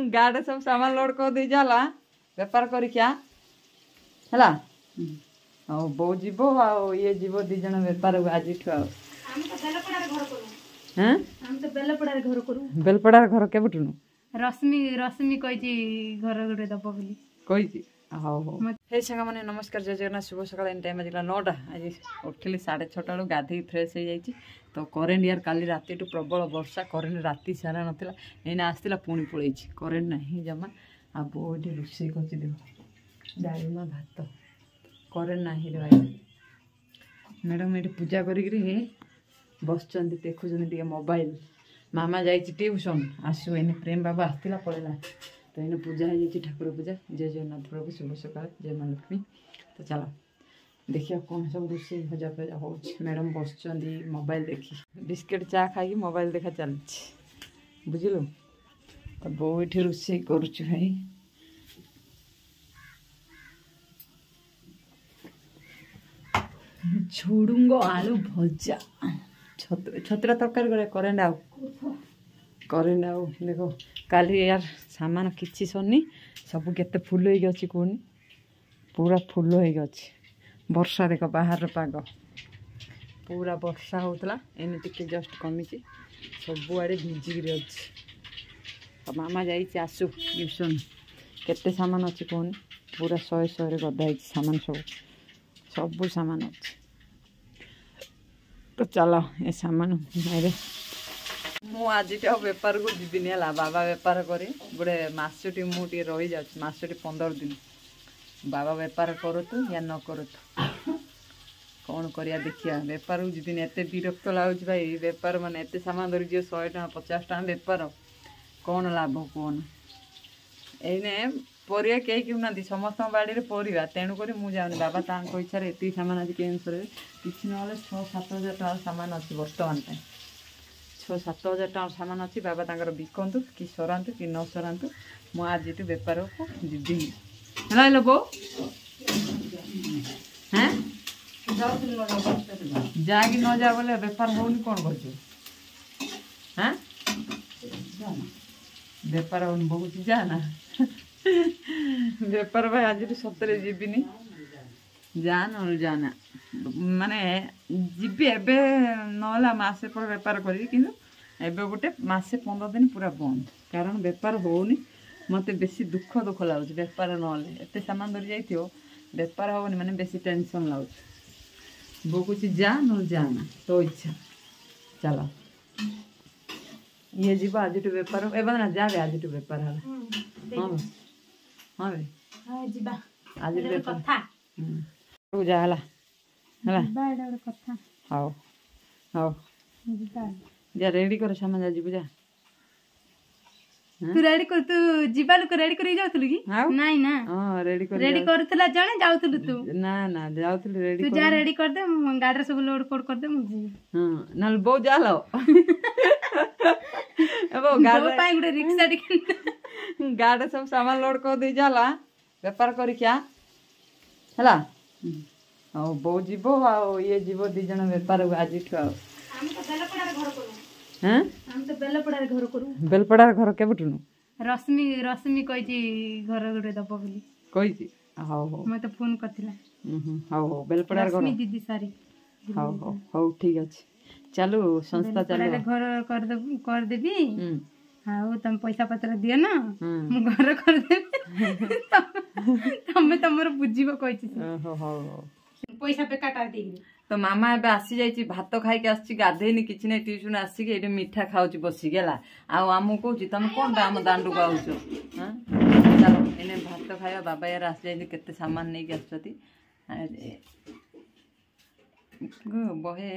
गाड़े सब सामान लोड कर दे जाला बेपार कर क्या है बो जीव ये जीव दी जन बेपार आज बेलपड़ार घर के रश्मि रश्मि कही घर गोटे दब बोली कही हाँ हाँ हे सांग मैंने नमस्कार जय जगन्नाथ शुभ सकाल इन टाइम आज 9टा आज उठिली 6:30 बेलू गाधे फ्रेश हो जाइए तो करेन्ट यार काली राति प्रबल वर्षा करेन्ट राति सारा नाला एना आसला पुणी पलि करेन्ट ना जमा आ बो ये रोषे कर डालमा भात करेन्ट ना रे मैडम ये पूजा करी बस देखुं मोबाइल मामा जाइए ट्यूशन आसु एने प्रेम बाबा आसला पड़ेगा तो इन पूजा हो जाए ठाकुर पूजा जय जगन्नाथ प्रभु शुभ सकाल जय माँ लक्ष्मी तो चलो देखिए कौन सब रोषे भजा फजा हो मैडम बस मोबाइल देखी बिस्किट चा खाई मोबाइल देखा चलती बुझलु तो बो ये रोषे करुचु भाई झुडुंग आलू भजा छतरा तरकारी करेन्ट आउ देखो काली यार सामान किसी सरनी सब केते फुल हो कहनी पूरा फुल हो वर्षा देख बाहर पाग पूरा वर्षा होता एने टिके जस्ट कमी सबुआड़े भिजिकी अच्छी मामा जाइए आसु ट्यूशन केते सामान अच्छी कहनी पूरा 100 गदा सामान सब सामान अच्छी तो चलो ये सामान मेरे मु आज बेपार को जीविनी है बाबा बेपार करे गोटे मसटी मुझे रही जाऊँ मसटी 15 दिन बाबा बेपार करतु या न करतु कौन करिया देखिया बेपार को जीविनी एत विरक्त लगुच भाई बेपार माने एत सामान धरी 100 टका 50 टका बेपार कौन लाभ कौन एने परिया कहीं किणुना समस्त बाड़ी में परिया तेणुक मुझे बाबा तांको इच्छा ये सामान आज कैंसर किसी ना 6-7 हजार टका सामान अच्छी बर्तमान 6-7 हजार टका सामान अच्छी बाबा तांकर बिकतु कि सरातु कि न सरातु मु आज ये बेपार को जीवी है बो हाँ जा कि न जा बोले बेपार होनी कौन कर हाँ बेपार होनी बहुत जा ना बेपार भाई आज सतरे जीविनी जा न जाना माने जीवी एवं ना मसे पर बेपार करी कि गोटे मसे 15 दिन पूरा बंद कारण बेपार होनी मत बेसी दुख लगुच बेपार ना एत सामान धरी जाइए बेपार होनी माने बेसी टेंशन लगुच बो कुछ जा न जाना तो इच्छा चलो ये जीव आज बेपार एवं ना जा आज बेपार है हाँ हाँ भाई जीवा आज कथा जा हला हाउ हाउ जा रेडी कर सामान जा जीव जा तू रेडी कर तू जीवा लोक रेडी कर जाउतलु की नाही ना हां रेडी करतला जणे जाउतलु तू ना ना जाउतलु रेडी तू जा रेडी कर दे गाड़ी सब लोड कोड कर दे मुझे हां नल बो जा लो एबो गाड़ी पाई गुडे रिक्शा टिके गाड़ी सब सामान लोड कर दे जाला बेपार करी क्या हला बो जीव ये जीव दी जन बेपार आज बेलपड़ार घर के रश्मि रश्मि कही घर गोटे दब बोली कही हाँ हाँ मत फोन करथिला हाँ हाँ बेलपड़ार घर दीदी सारी हाँ हाँ हाँ ठीक अच्छे चलो संस्था चलो घर कर देबी हाँ तुम पैसा पत्र दियो ना मु घर कर देबी तमे तमर बुझिबो कहिछि पैसा पे काटा दे तो मामा एबे आसी जाइछि भात खाई के आसी गाधेनी किछि नै ट्यूशन आसी के एटे मिठा खाउछि बसी गेला आ आमु कहूछि तमे कोन आम दांडू गाउछो हां चलो एने भात खाया बाबा यार आसी जाइछि केते सामान नै के आछति गो बहे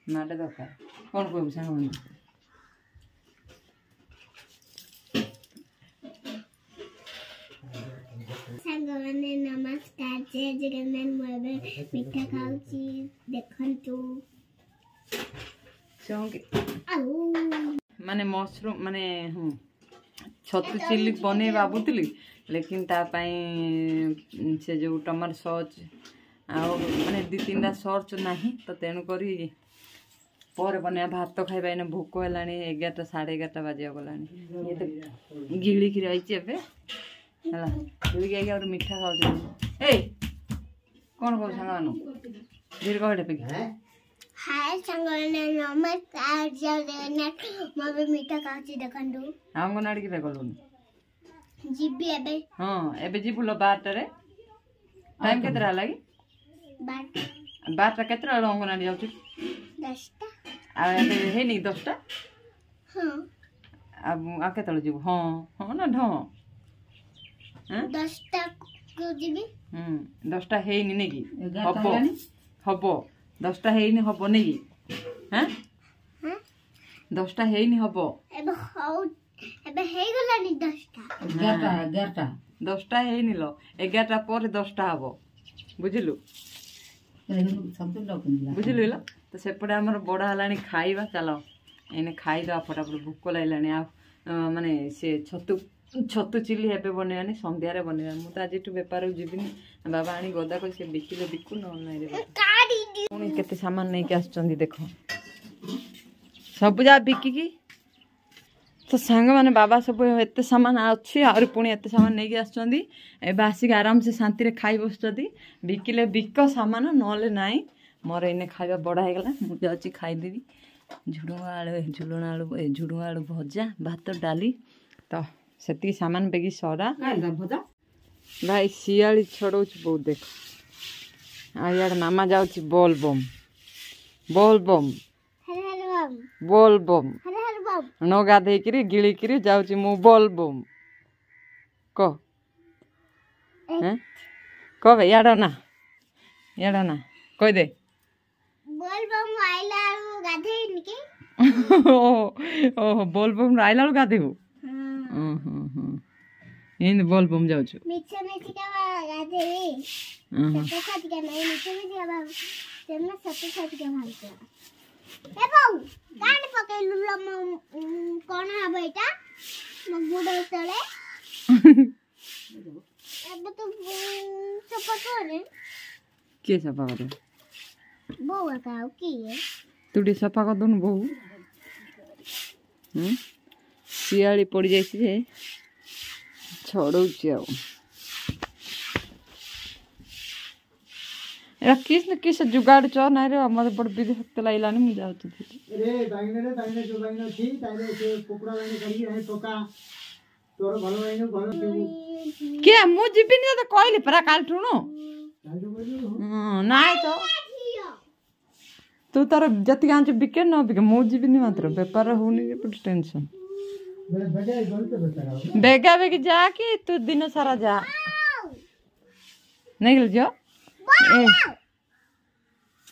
नाडे दरकार कोन कहू सांग सांगने नमस्कार जय जगन्नाथ मोबे मिठा खाउची देखंतु माने मशरूम माने छतु चिल्ली बने भावुली लेकिन से जो टमाटो सॉस आ माने 2-3टा सॉस नहीं तो तेणुक पर बने भात खाइबा एने भोक हेलानी 11टा 11:30 बाजिया गलानी ये तो गिळी की रही एबे हला गिळी के और मीठा खाउ ए कोन को संगानो धीर कहडे पे हाय संगने नमस्कार जगन्नाथ मबे मीठा खाउची देखंदु अंगनाडी के गलुन जीबी एबे हां एबे जीबुलो 12टा रे टाइम केतरा लागी 12टा केतरा अंगनाडी जाउची 10टा आ एबे हे नी 10टा हां अब आ केतरा जीबु हां हां ना ढ हां 10टा को जीबी 10टा हे नी नेकी हबो हबो 10टा हे नी हबो नेकी हैं हां 10टा हे नी हबो एबे हाउ एबे हे गलानी 10टा 11टा 10टा हे नी लो 11टा पर 10टा हबो बुझिलु बुझिलु लो तो सेपटे हमर बड़ा हलानी खाइबा चलो एने खाइ दवा फटाफट भूक लागलानी आ माने से छतु चिली हेबे बनेवानी संध्या रे बनेवा मु त आज टु व्यापार जीबिनी बाबा आनी गोदा को से बिकिले बिकु न नै रे पुनी केते सामान नै के आछचंदी देखो सब जा बिकी की तो सांग माने बाबा सब एते सामान अछि और पुनी एते सामान नै के आछचंदी ए बासी आराम से शांति रे खाइ बसचदी बिकिले बिक सामान नले नाइ मोर इने खाइबा बड़ा हे गला मु जाउची खाइ देबी झुडुआ आलू भजा भात डाली तो सेती सामान बेगी सरा भजा भाई सियाली छड़ौच बहुत देख आ यार मामा जाउची बोल बम बोल बम न गाधे किरी गिली किरी जाउची मु बोल बम को हैं कबे याडो ना कह दे बोल बम आइला गाधे निके ओ बोल बम आइला गाधेबू इन बोल बम जाउछु मिच्छे मिच्छे का गाधे सत्य साथी का नहीं मिच्छे मिच्छे का तेना सत्य साथी का भालते ए बाऊ कान पके लुल्ला कोन हबे एटा मगुडो तळे अब तो सफा करे के सफा करे बऊ का की है तुडी सफा कर दोन बऊ सियाली पड़ जाइछि जे छड़ौछि आ एरा किस न किस जुगाड़ छ ना रे हमर बड़ विरक्त लाइलानी मु जाउछि रे बाइने जो बाइने छी ताइले से कुकुड़ा बाइने करी है टोका तोर भलो बाइने भलो के मु जिबिनी त कहले परा काल ठुनो नाइ तो तू तार जति गांच बिके न बिके मु जिबिनी मात्र व्यापार होनी रे बड़ टेंशन बेगा बेगी जा कि तू दिन सारा जा नहीं गल जो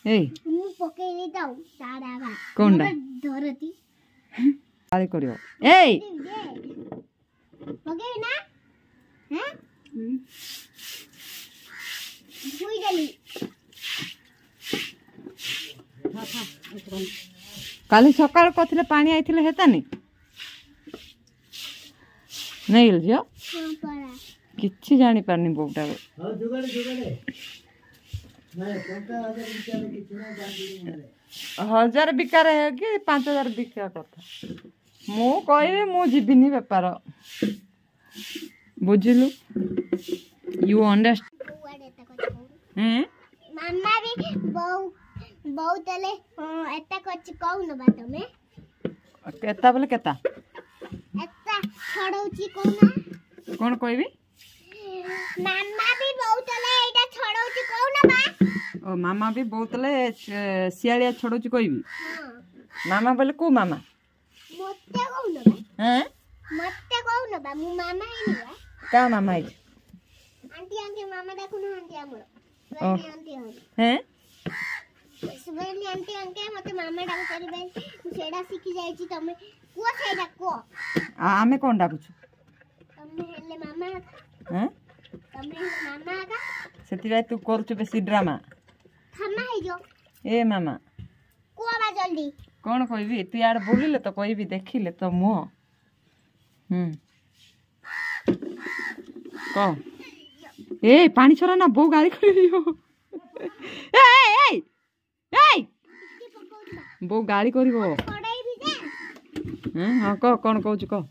ए मु पकेली दाऊ सारा बा कोनडा धरती आले करियो ए पके ना हैं भुई गली काली सकाळ कथिले पानी आइथिले हेतानी नहीं गल जो हां परा किछि जानि पारनी बोटा हां जुगाड़े नहीं टोका अगर बिचारे किछि ना जानि मारे 1000 बिका रहे कि 5000 बिका कथा मु कहबे मु जिबिनी व्यापार बुझिलु यू अंडरस्टैंड हैं मामा भी बहु तले एता कछ कहू न बा तमे केता बोले केता एता छड़ौची कोना कोन कहबी मामा भी बहु तले एटा छड़ौची कहू न बा ओ मामा भी बहुतले सियालिया छड़ौची कहबी हां मामा बोले को मामा मते कहू न बा हैं मते कहू न बा मु मामा ही न बा का मामा है आंटी मामा देखु न आंटी हमर आंटी हैं सुबेली आंटी मते मामा डाक करबे सेडा सिखि जाई छी तमे को सेडा को आमे कोन डाकुछु तमे हेले मामा हैं तमे मामा का सेति भाई तू करछु बेसी ड्रामा थामा हे जो ए मामा को बा जल्दी कोन कहबी तू यार बोलिले तो कहबी देखिले तो मुह को ए पानी छोरा ना बो गाड़ी करियो ए ବୋଉ ଗାଳି କରିବ। ପଡେଇବି ଯେ ହଁ କହ କ'ଣ କହୁଛୁ କହ।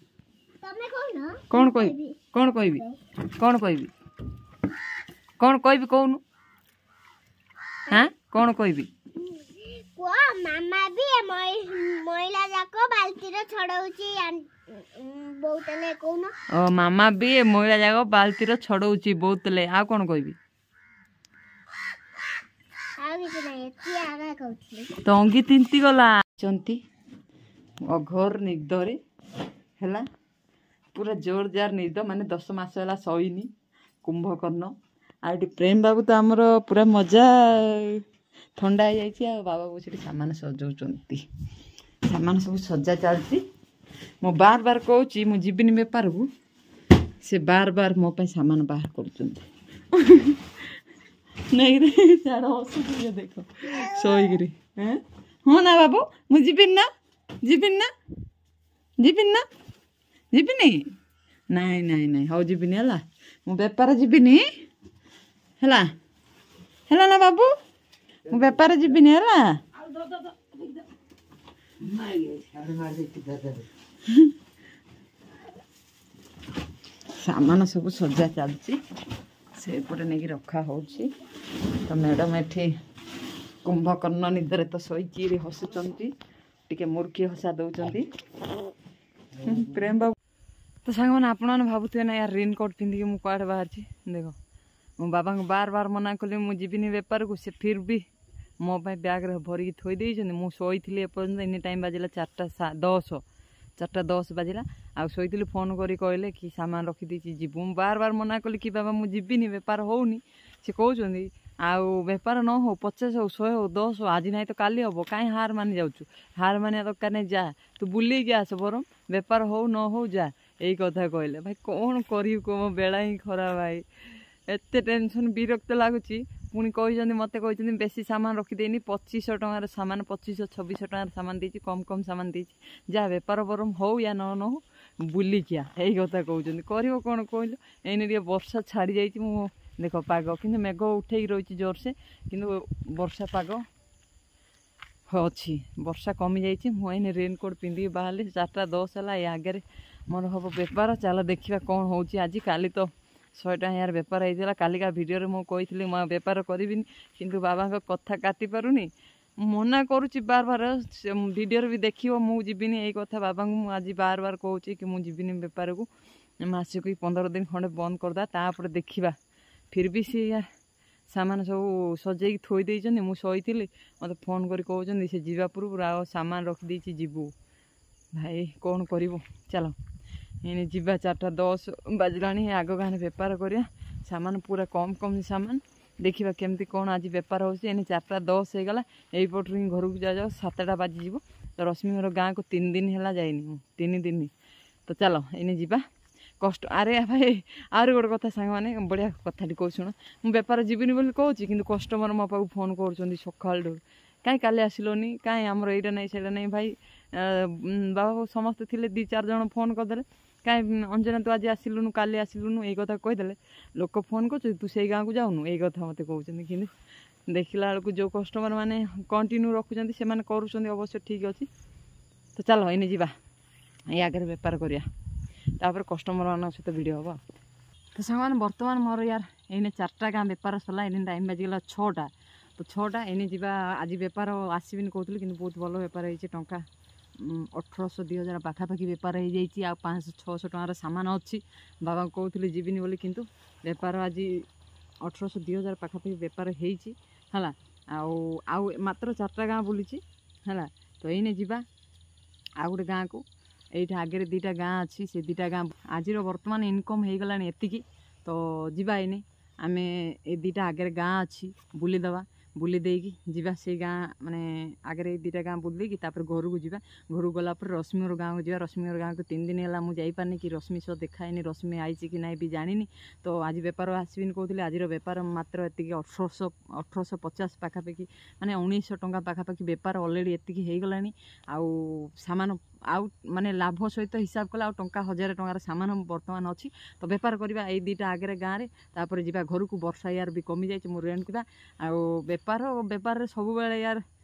ତମେ କହୁନ କ'ଣ କହିବି କ'ଣ କହିବି କ'ଣ କହିବି କ'ଣ କହିବି କହୁନୁ। ହଁ କ'ଣ କହିବି? କୁହ ମାମା ବି ମଇଳା ଯାକ ବାଲ୍ଟିରେ ଛଡଉଛି ବୋଉତଲେ କହୁନ। ମାମା ବି ଏ ମଇଳା ଯାକ ବାଲ୍ଟିର ଛଡଉଛି ବୋଉତଲେ। ଆଉ କ'ଣ କହିବି? ଆଉ କିଛି ନାହିଁ ଏତିକି ଆଗା କହୁଥିଲି। ତ ଅଙ୍ଗି ତିନ୍ତି ଗଲା ଅଘୋର ନିଦରେ ହେଲା ପୁରା ଜୋରଜାର ନିଦ ମାନେ 10 ମାସ ହେଲା ଶୋଇନି କୁମ୍ଭକର୍ଣ୍ଣ। ଆଉ ଏଠି ପ୍ରେମ ବାବୁ ତ ଆମର ପୁରା ମଜା ଥଣ୍ଡା ହେଇଯାଇଛି। ଆଉ ବାବା ବୋଉ ସେଠି ସାମାନ ସଜାଉଛନ୍ତି। ସାମାନ ସବୁ ସଜା ଚାଲିଛି। ମୁଁ ବାର ବାର କହୁଛି ମୁଁ ଯିବିନି ବେପାରକୁ, ସେ ବାର ବାର ମୋ ପାଇଁ ସାମାନ ବାହାର କରୁଛନ୍ତି। ନେଇକିରି ସିଆଡ଼େ ହସୁଥିବେ ଦେଖ ଶୋଇକିରି। ହଁ ନା ବାବୁ ମୁଁ ଯିବିନି ନା ଯିବିନି ନା ଯିବିନି ନା ଯିବିନି ନାଇଁ ନାଇଁ ନାଇଁ ହଉ ଯିବିନି ହେଲା। ମୁଁ ବେପାର ଯିବିନି ହେଲା ହେଲା ନା ବାବୁ ମୁଁ ବେପାର ଯିବିନି ହେଲା। ସାମାନ ସବୁ ସଜା ଚାଲିଛି ସେପଟେ ନେଇକି ରଖା ହେଉଛି। ତ ମ୍ୟାଡ଼ାମ୍ ଏଠି କୁମ୍ଭକର୍ଣ୍ଣ ନିଦରେ ତ ଶୋଇକି ହସୁଛନ୍ତି, ଟିକେ ମୁର୍ଖୀ ହସା ଦେଉଛନ୍ତି ପ୍ରେମ ବାବୁ। ତ ସାଙ୍ଗମାନେ ଆପଣମାନେ ଭାବୁଥିବେ ନା ୟାର ରେନକୋଟ୍ ପିନ୍ଧିକି ମୁଁ କୁଆଡ଼େ ବାହାରିଛି। ଦେଖ ମୁଁ ବାବାଙ୍କୁ ବାର ବାର ମନା କଲି ମୁଁ ଯିବିନି ବେପାରକୁ, ସେ ଫିର୍ ବି ମୋ ପାଇଁ ବ୍ୟାଗ୍ରେ ଭରିକି ଥୋଇ ଦେଇଛନ୍ତି। ମୁଁ ଶୋଇଥିଲି ଏପର୍ଯ୍ୟନ୍ତ ଏନି ଟାଇମ୍ ବାଜିଲା 4:10 ବାଜିଲା। ଆଉ ଶୋଇଥିଲି ଫୋନ୍ କରି କହିଲେ କି ସାମାନ ରଖିଦେଇଛି ଯିବୁ। ମୁଁ ବାର ବାର ମନା କଲି କି ବାବା ମୁଁ ଯିବିନି ବେପାର ହେଉନି। ସେ କହୁଛନ୍ତି ଆଉ ବେପାର ନ ହଉ 50 ହଉ 100 ହଉ 10 ହଉ ଆଜି ନାହିଁ ତ କାଲି ହେବ, କାହିଁ ହାର ମାନି ଯାଉଛୁ। ହାର ମାନିବା ଦରକାର ନାହିଁ, ଯା ତୁ ବୁଲିକି ଆସ ବରଂ ବେପାର ହଉ ନ ହଉ ଯା। ଏଇ କଥା କହିଲେ। ଭାଇ କ'ଣ କରିବି କୁହ, ମୋ ବେଳା ହିଁ ଖରାପ ଭାଇ। ଏତେ ଟେନସନ୍ ବିରକ୍ତ ଲାଗୁଛି। ପୁଣି କହିଛନ୍ତି ମୋତେ କହିଛନ୍ତି ବେଶୀ ସାମାନ ରଖିଦେଇନି, 2500 ଟଙ୍କାର ସାମାନ 2500-2600 ଟଙ୍କାର ସାମାନ ଦେଇଛି, କମ୍ ସାମାନ ଦେଇଛି, ଯାହା ବେପାର ବରଂ ହଉ ୟା ନ ହଉ ବୁଲିକିଆ। ଏଇ କଥା କହୁଛନ୍ତି। କରିବ କ'ଣ କହିଲ। ଏଇନେ ଟିକେ ବର୍ଷା ଛାଡ଼ି ଯାଇଛି। ମୁଁ ଦେଖ ପାଗ କିନ୍ତୁ ମେଘ ଉଠେଇକି ରହିଛି ଜୋରସେ, କିନ୍ତୁ ବର୍ଷା ପାଗ ଅଛି, ବର୍ଷା କମିଯାଇଛି। ମୁଁ ଏଇନେ ରେନକୋଟ୍ ପିନ୍ଧିକି ବାହାରିଲି। 4:10 ହେଲା। ଏ ଆଗରେ ମୋର ହେବ ବେପାର। ଚାଲ ଦେଖିବା କ'ଣ ହେଉଛି ଆଜି। କାଲି ତ 100 ଟଙ୍କା ବେପାର ହେଇଥିଲା। କାଲିକା ଭିଡ଼ିଓରେ ମୁଁ କହିଥିଲି ମୁଁ ବେପାର କରିବିନି, କିନ୍ତୁ ବାବାଙ୍କ କଥା କାଟି ପାରୁନି, ମନା କରୁଛି ବାର ବାର। ଭିଡ଼ିଓରେ ବି ଦେଖିବ ମୁଁ ଯିବିନି ଏଇ କଥା ବାବାଙ୍କୁ ମୁଁ ଆଜି ବାର ବାର କହୁଛି କି ମୁଁ ଯିବିନି ବେପାରକୁ, ମାସକୁ 15 ଦିନ ଖଣ୍ଡେ ବନ୍ଦ କରିଦେବା, ତାପରେ ଦେଖିବା। ଫିର୍ ବି ସେ ସାମାନ ସବୁ ସଜେଇକି ଥୋଇ ଦେଇଛନ୍ତି। ମୁଁ ଶୋଇଥିଲି, ମୋତେ ଫୋନ୍ କରି କହୁଛନ୍ତି ସେ ଯିବା ପୂର୍ବରୁ ଆଉ ସାମାନ ରଖିଦେଇଛି ଯିବୁ। ଭାଇ କ'ଣ କରିବୁ, ଚାଲ ଏଇନେ ଯିବା। 4:10 ବାଜିଲାଣି। ଆଗ ଗାଁରେ ବେପାର କରିବା, ସାମାନ ପୁରା କମ୍ ସାମାନ, ଦେଖିବା କେମିତି କ'ଣ ଆଜି ବେପାର ହେଉଛି। ଏଇନେ 4:10 ହେଇଗଲା। ଏଇପଟରୁ ହିଁ ଘରକୁ ଯାଉ 7ଟା ବାଜିଯିବ। ତ ରଶ୍ମି ଘର ଗାଁକୁ 3 ଦିନ ହେଲା ଯାଇନି ମୁଁ, 3 ଦିନ। ତ ଚାଲ ଏଇନେ ଯିବା। କଷ୍ଟ ଆରେ ଭାଇ ଆହୁରି ଗୋଟେ କଥା ସାଙ୍ଗମାନେ, ବଢ଼ିଆ କଥାଟି କହୁଛି ଶୁଣ। ମୁଁ ବେପାର ଯିବିନି ବୋଲି କହୁଛି, କିନ୍ତୁ କଷ୍ଟମର ମୋ ପାଖକୁ ଫୋନ୍ କରୁଛନ୍ତି ସକାଳଠୁ, କାହିଁ କାଲି ଆସିଲନି, କାହିଁ ଆମର ଏଇଟା ନାହିଁ ସେଇଟା ନାହିଁ। ଭାଇ ବାବା ସମସ୍ତେ ଥିଲେ, 2-4 ଜଣ ଫୋନ୍ କରିଦେଲେ କାହିଁ ଅଞ୍ଜନା ତୁ ଆଜି ଆସିଲୁନୁ, କାଲି ଆସିଲୁନୁ, ଏଇ କଥା କହିଦେଲେ ଲୋକ ଫୋନ୍ କରୁଛନ୍ତି ତୁ ସେଇ ଗାଁକୁ ଯାଉନୁ, ଏଇ କଥା ମୋତେ କହୁଛନ୍ତି। କିନ୍ତୁ ଦେଖିଲା ବେଳକୁ ଯେଉଁ କଷ୍ଟମର ମାନେ କଣ୍ଟିନ୍ୟୁ ରଖୁଛନ୍ତି ସେମାନେ କରୁଛନ୍ତି ଅବଶ୍ୟ ଠିକ୍ ଅଛି। ତ ଚାଲ ଏଇନେ ଯିବା, ଏଇ ଆଗରେ ବେପାର କରିବା, ତାପରେ କଷ୍ଟମରମାନଙ୍କ ସହିତ ଭିଡ଼ିଓ ହେବ। ତ ସାଙ୍ଗମାନେ ବର୍ତ୍ତମାନ ମୋର ୟାର ଏଇନେ 4ଟା ଗାଁ ବେପାର ସରିଲା। ଏଇନେ ଟାଇମ୍ ବାଜିଗଲା 6ଟା। ତ 6ଟା ଏଇନେ ଯିବା। ଆଜି ବେପାର ଆସିବିନି କହୁଥିଲି, କିନ୍ତୁ ବହୁତ ଭଲ ବେପାର ହେଇଛି। ଟଙ୍କା 1800-2000 ପାଖାପାଖି ବେପାର ହେଇଯାଇଛି। ଆଉ 500-600 ଟଙ୍କାର ସାମାନ ଅଛି। ବାବାଙ୍କୁ କହୁଥିଲି ଯିବିନି ବୋଲି, କିନ୍ତୁ ବେପାର ଆଜି 1800-2000 ପାଖାପାଖି ବେପାର ହେଇଛି ହେଲା। ଆଉ ମାତ୍ର 4ଟା ଗାଁ ବୁଲିଛି ହେଲା। ତ ଏଇନେ ଯିବା ଆଉ ଗୋଟେ ଗାଁକୁ। ଏଇଠି ଆଗରେ 2ଟା ଗାଁ ଅଛି, ସେ 2ଟା ଗାଁ ଆଜିର ବର୍ତ୍ତମାନ ଇନକମ୍ ହେଇଗଲାଣି ଏତିକି। ତ ଯିବା ଏଇନେ ଆମେ, ଏ 2ଟା ଆଗରେ ଗାଁ ଅଛି ବୁଲିଦେବା। ବୁଲି ଦେଇକି ଯିବା ସେଇ ଗାଁ, ମାନେ ଆଗରେ ଏଇ 2ଟା ଗାଁ ବୁଲି ଦେଇକି ତାପରେ ଘରକୁ ଯିବା। ଘରକୁ ଗଲା ପରେ ରଶ୍ମିର ଗାଁକୁ ଯିବା। ରଶ୍ମିର ଗାଁକୁ 3 ଦିନ ହେଲା ମୁଁ ଯାଇପାରିନି, କି ରଶ୍ମି ସହ ଦେଖା ହେଇନି, ରଶ୍ମି ଆଇଛି କି ନାହିଁ ବି ଜାଣିନି। ତ ଆଜି ବେପାର ଆସିବିନି କହୁଥିଲି, ଆଜିର ବେପାର ମାତ୍ର ଏତିକି 1850 ପାଖାପାଖି, ମାନେ 1900 ଟଙ୍କା ପାଖାପାଖି ବେପାର ଅଲରେଡ଼ି ଏତିକି ହେଇଗଲାଣି। ଆଉ ସାମାନ ଆଉ ମାନେ ଲାଭ ସହିତ ହିସାବ କଲେ ଆଉ ଟଙ୍କା 1000 ଟଙ୍କାର ସାମାନ ବର୍ତ୍ତମାନ ଅଛି। ତ ବେପାର କରିବା ଏଇ 2ଟା ଆଗରେ ଗାଁରେ, ତାପରେ ଯିବା ଘରକୁ। ବର୍ଷା ୟାର ବି କମିଯାଇଛି, ମୁଁ ରେଣ୍ଟ ଯିବା। ଆଉ ବେପାରରେ ସବୁବେଳେ ୟାର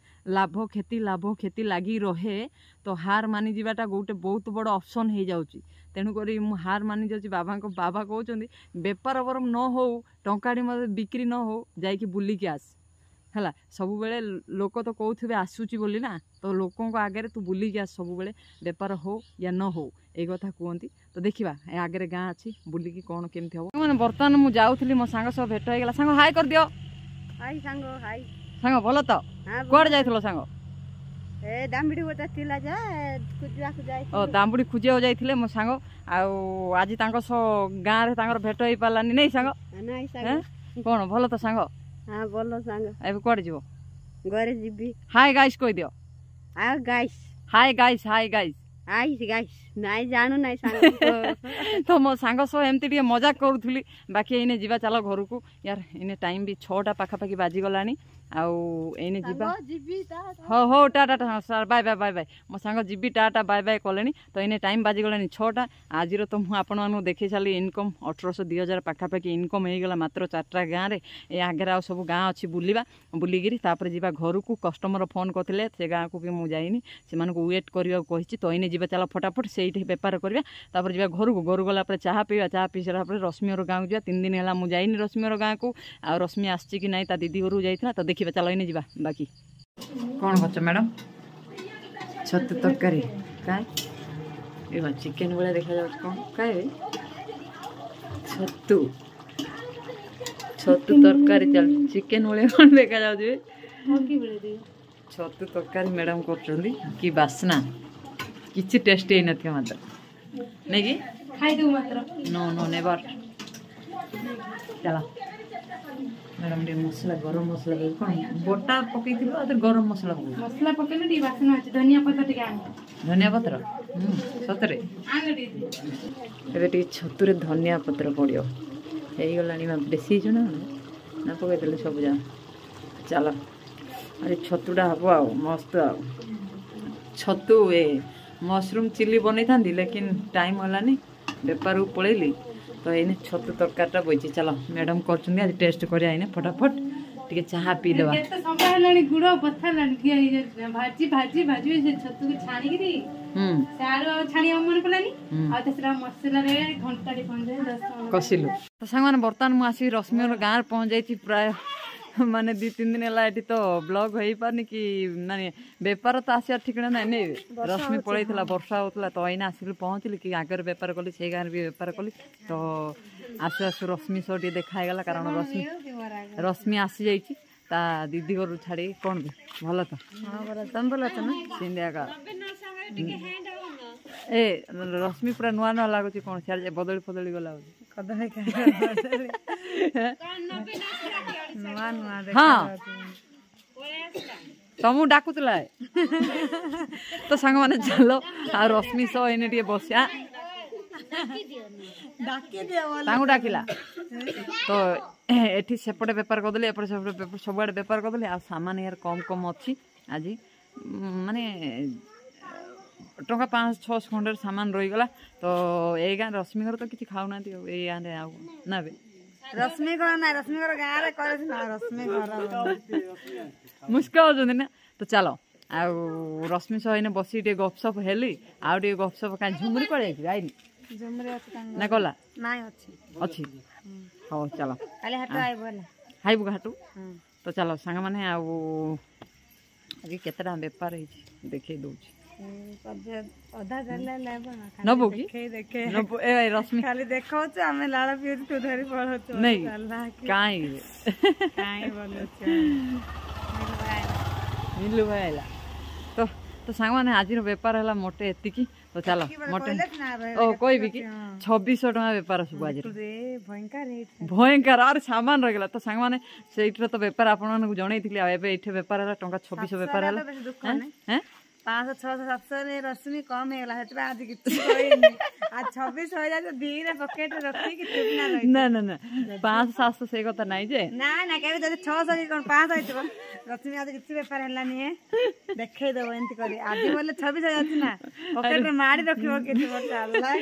ଲାଭ କ୍ଷତି ଲାଗି ରହେ ତ ହାର ମାନିଯିବାଟା ଗୋଟେ ବହୁତ ବଡ଼ ଅପସନ୍ ହେଇଯାଉଛି। ତେଣୁକରି ମୁଁ ହାର ମାନି ଯାଉଛି। ବାବା କହୁଛନ୍ତି ବେପାର ବରଂ ନ ହଉ ଟଙ୍କାଟି ମୋତେ ବିକ୍ରି ନ ହଉ ଯାଇକି ବୁଲିକି ଆସ ହେଲା। ସବୁବେଳେ ଲୋକ ତ କହୁଥିବେ ଆସୁଛି ବୋଲି ନା, ତ ଲୋକଙ୍କ ଆଗରେ ତୁ ବୁଲିକି ଆସ ସବୁବେଳେ, ବେପାର ହଉ ୟା ନ ହଉ ଏଇ କଥା କୁହନ୍ତି। ତ ଦେଖିବା ଏ ଆଗରେ ଗାଁ ଅଛି, ବୁଲିକି କ'ଣ କେମିତି ହବ। ମାନେ ବର୍ତ୍ତମାନ ମୁଁ ଯାଉଥିଲି ମୋ ସାଙ୍ଗ ସହ ଭେଟ ହେଇଗଲା। ସାଙ୍ଗ ହାଇ କରିଦିଅ। ହାଇ ସାଙ୍ଗ ହାଇ। ସାଙ୍ଗ ଭଲ ତ? କୁଆଡ଼େ ଯାଇଥିଲ ସାଙ୍ଗ? ଦାମ୍ବୁଡ଼ି ଗୋଟେ ଥିଲା ଯେ ଖୋଜିବାକୁ ଯାଇ। ଦାମ୍ବୁଡ଼ି ଖୋଜିବାକୁ ଯାଇଥିଲେ ମୋ ସାଙ୍ଗ। ଆଉ ଆଜି ତାଙ୍କ ସହ ଗାଁରେ ତାଙ୍କର ଭେଟ ହେଇପାରିଲାନି ନାଇଁ ସାଙ୍ଗ? ନାଇଁ ସାଙ୍ଗ। କ'ଣ ଭଲ ତ ସାଙ୍ଗ? ହଁ ଭଲ ସାଙ୍ଗ। ଏବେ କୁଆଡ଼େ ଯିବ? ଘରେ ଯିବି। ହାଇ ଗାଇସ୍ କହିଦିଅ। ଆଉ guys. High guys high guys. Guys ନାଇଁ ଜାଣୁ ନାଇଁ ସାଙ୍ଗ। ତ ମୋ ସାଙ୍ଗ ସହ ଏମିତି ଟିକେ ମଜାକ କରୁଥିଲି। ବାକି ଏଇନେ ଯିବା ଚାଲ ଘରକୁ। ୟାର ଏଇନେ ଟାଇମ୍ ବି 6ଟା ପାଖାପାଖି ବାଜିଗଲାଣି। ଆଉ ଏଇନେ ଯିବା। ହଉ ହଉ tata sir bye bye bye bye. ମୋ ସାଙ୍ଗ ଯିବି ଟାଟା ବାଏ ବାଏ କଲେଣି। ତ ଏଇନେ ଟାଇମ୍ ବାଜିଗଲାଣି 6ଟା। ଆଜିର ତ ମୁଁ ଆପଣମାନଙ୍କୁ ଦେଖେଇ ସାରିଲି ଇନକମ୍ 1800-2000 ପାଖାପାଖି ଇନକମ୍ ହେଇଗଲା ମାତ୍ର 4ଟା ଗାଁରେ। ଏ ଆଗରେ ଆଉ ସବୁ ଗାଁ ଅଛି ବୁଲିବା, ବୁଲିକିରି ତାପରେ ଯିବା ଘରକୁ। କଷ୍ଟମର ଫୋନ୍ କରିଥିଲେ, ସେ ଗାଁକୁ ବି ମୁଁ ଯାଇନି, ସେମାନଙ୍କୁ ୱେଟ୍ କରିବାକୁ କହିଛି। ତ ଏଇନେ ଯିବା ଚାଲ ଫଟାଫଟ ସେଇଠି ବେପାର କରିବା, ତାପରେ ଯିବା ଘରକୁ। ଘରୁ ଗଲା ପରେ ଚାହା ପିଇବା, ଚାହା ପିଇ ସାରିଲା ପରେ ରଶ୍ମିର ଗାଁକୁ ଯିବା। 3 ଦିନ ହେଲା ମୁଁ ଯାଇନି ରଶ୍ମିର ଗାଁକୁ। ଆଉ ରଶ୍ମି ଆସିଛି କି ନାଇଁ ତା ଦିଦି ଘରକୁ ଯାଇଥିଲା। ତ ଦେଖିବା ଚାଲ ଏଇନେ ଯିବା। ବାକି କ'ଣ କରୁଛ ମ୍ୟାଡ଼ାମ୍? ଛତୁ ତରକାରୀ କାଏ ଏ ଚିକେନ୍ ଭଳିଆ ଦେଖାଯାଉଛି। କ'ଣ କାଏ? ଛତୁ ତରକାରୀ ଚାଲିଛି। ଚିକେନ୍ ଭଳିଆ କ'ଣ ଦେଖାଯାଉଛି? ଛତୁ ତରକାରୀ ମ୍ୟାଡ଼ାମ୍ କରୁଛନ୍ତି। କି ବାସ୍ନା! କିଛି ଟେଷ୍ଟ ହେଇନଥିବ ମାତ୍ର ନାଇଁ କି? ଖାଇଦେବୁ ମାତ୍ର। No never. ଚାଲ ମ୍ୟାଡ଼ାମ୍ ଟିକେ ମସଲା, ଗରମ ମସଲା କ'ଣ ବଟା ପକେଇଥିଲୁ ଆଉ ଗରମ ମସଲା ପକେଇଲୁ? ମସଲା ପକେଇଲେ ଟିକେ ବାସ୍ନା ଅଛି। ଧନିଆ ପତ୍ର ଟିକେ ଆଣ। ଧନିଆ ପତ୍ର? ସତରେ? ଏବେ ଟିକେ ଛତୁରେ ଧନିଆ ପତ୍ର ପଡ଼ିବ। ହେଇଗଲାଣି ମା ବେଶୀ ହେଇଛୁ ନା ପକେଇଦେଲେ ସବୁ ଯାକ। ଚାଲ ଆରେ ଛତୁଟା ହବ ଆଉ ମସ୍ତ। ଆଉ ଛତୁ ମସରୁମ୍ ଚିଲି ବନେଇଥାନ୍ତି, ଲେକିନ୍ ଟାଇମ୍ ହେଲାନି, ବେପାରକୁ ପଳେଇଲି। ତ ଏଇନେ ଛତୁ ତରକାରୀଟା ବଇଛି। ଚାଲ ମ୍ୟାଡ଼ାମ୍ କରୁଛନ୍ତି, ଆଜି ଟେଷ୍ଟ କରିବା। ଏଇନେ ଫଟାଫଟ ଟିକେ ଚାହା ପିଇଦେବା। କେତେ ସମୟ ହେଲାଣି ଗୁଡ଼ ବଥା ହେଲାଣି ଠିଆ ହେଇଯାଉଛି। ଭାଜି ସେ ଛତୁକୁ ଛାଣିକିରି ସେ ଆଳୁ ଆଉ ଛାଣିବାକୁ ମନେ ପଡ଼ିଲାନି। ଆଉ ସେଟା ମସଲାରେ ଘଣ୍ଟାଟେ ଖଣ୍ଡେ 10 ମିନିଟ୍ କଷିଲୁ। ତ ସାଙ୍ଗମାନେ ବର୍ତ୍ତମାନ ମୁଁ ଆସିକି ରଶ୍ମିର ଗାଁରେ ପହଞ୍ଚାଇଛି। ପ୍ରାୟ ମାନେ 2-3 ଦିନ ହେଲା ଏଠି ତ ବ୍ଲଗ୍ ହେଇପାରୁନି କି ମାନେ ବେପାର ତ ଆସିବାର ଠିକଣା ନାହିଁ ନେଇ। ରଶ୍ମି ପଳେଇଥିଲା, ବର୍ଷା ହେଉଥିଲା। ତ ଏଇନା ଆସିକି ପହଞ୍ଚିଲି କି ଆଗରେ ବେପାର କଲି, ସେଇ ଗାଁରେ ବି ବେପାର କଲି। ତ ଆସୁ ଆସୁ ରଶ୍ମି ସହ ଟିକେ ଦେଖା ହେଇଗଲା, କାରଣ ରଶ୍ମି ଆସିଯାଇଛି ତା ଦିଦି ଘରକୁ ଛାଡ଼ି। କ'ଣ ବି ଭଲ ତ? ତମେ ଭଲ ଅଛ ନା? ସେମିତି ଆକା ରଶ୍ମି ପୁରା ନୂଆ ଲାଗୁଛି। କ'ଣ ସିଆଡ଼େ ବଦଳି ଫଦଳି ଗଲା ହଁ ତମକୁ ଡାକୁଥିଲା। ତ ସାଙ୍ଗମାନେ ଚାଲ ଆଉ ରଶ୍ମି ସହ ଏଇନେ ଟିକେ ବସିବା। ତାଙ୍କୁ ଡାକିଲା ତ ଏଠି ସେପଟେ ବେପାର କରିଦେଲି, ଏପଟେ ସେପଟେ ସବୁଆଡ଼େ ବେପାର କରିଦେଲି। ଆଉ ସାମାନ ୟାର କମ୍ ଅଛି। ଆଜି ମାନେ ଟଙ୍କା 500-600 ଖଣ୍ଡରେ ସାମାନ ରହିଗଲା। ତ ଏଇ ଗାଁ ରଶ୍ମି ଘର ତ କିଛି ଖାଉନାହାନ୍ତି। ଆଉ ଏଇ ଗାଁରେ ଆଉ ନା ବେ ରଶ୍ମି ଘର ନା, ରଶ୍ମି ଘର ଗାଁରେ କରେଛି ନା, ରଶ୍ମି ଘର ମୁସ୍କା ହଉଛନ୍ତି ନା। ତ ଚାଲ ଆଉ ରଶ୍ମି ସହ ଏଇନେ ବସିକି ଟିକେ ଗପସପ ହେଲି। ଆଉ ଟିକେ ଗପସପ କାହିଁ ଝୁମୁରି କୁଆଡ଼େ ଯାଇଛି? ଆଇନି ନା ଗଲା? ଅଛି। ହଉ ଚାଲ ହାଇବୁ ଘାଟୁ। ତ ଚାଲ ସାଙ୍ଗମାନେ ଆଉ ଆଜି କେତେଟା ବେପାର ହେଇଛି ଦେଖେଇ ଦଉଛି। ନବୁ କି? ରଶ୍ମି ଖାଲି ଦେଖାଉଛୁ, ଆମେ ଲାଳ ପିଉଛୁ, ତୁ ଧରି ପଳଉଛୁ। ନାଇଁ କାହିଁକି ମିଲୁ ଭାଇ ଆଇଲା। ତ ସାଙ୍ଗମାନେ ଆଜିର ବେପାର ହେଲା ମୋଟେ ଏତିକି। ତ ଚାଲ ମୋଟେ କହିବି କି 2600 ଟଙ୍କା ବେପାର ସବୁ ଆଜି। ଭୟଙ୍କର ଆରେ ସାମାନ ରହିଗଲା। ତ ସାଙ୍ଗମାନେ ସେଇଠିର ତ ବେପାର ଆପଣମାନଙ୍କୁ ଜଣେଇଥିଲି। ଆଉ ଏବେ ଏଇଠି ବେପାର ହେଲା ଟଙ୍କା 2600 ବେପାର ହେଲା। 500 600 700 रश्मि कम ହେଇଗଲା ସେଥିପାଇଁ ଆଜି କିଛି କହିନି आज 26 हो जाए तो बीरे पॉकेट रखी कि चुप ना रही ना ना ना 500 700 से कथा नहीं जे ना ना केबे जदि 600 कि कोन 500 होइतबो रश्मि आज किछि व्यापार हेलानी है देखै देबो एंती करी आज बोले 26 हो जाछि ना पॉकेट में मारी रखिबो केते बटा अल्लाह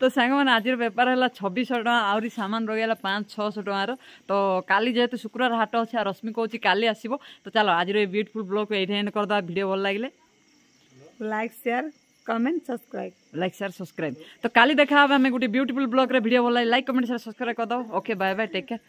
तो सांग मन आज व्यापार है 2600 टका आउरी सामान रगेला 500-600 टका तो काली जेहेतु शुक्रवार हाट अछि आ रश्मि कहूची काली आसीबो तो चलो आज रे ब्यूटीफुल ब्लॉग को एठे एंड कर दा वीडियो भल लागिले लाइक शेयर कमेंट सब्सक्राइब तो काली देखा हमें गोटे ब्यूटीफुल ब्लॉग रे वीडियो भल लाइक कमेंट शेयर सब्सक्राइब कर दो okay bye bye take care.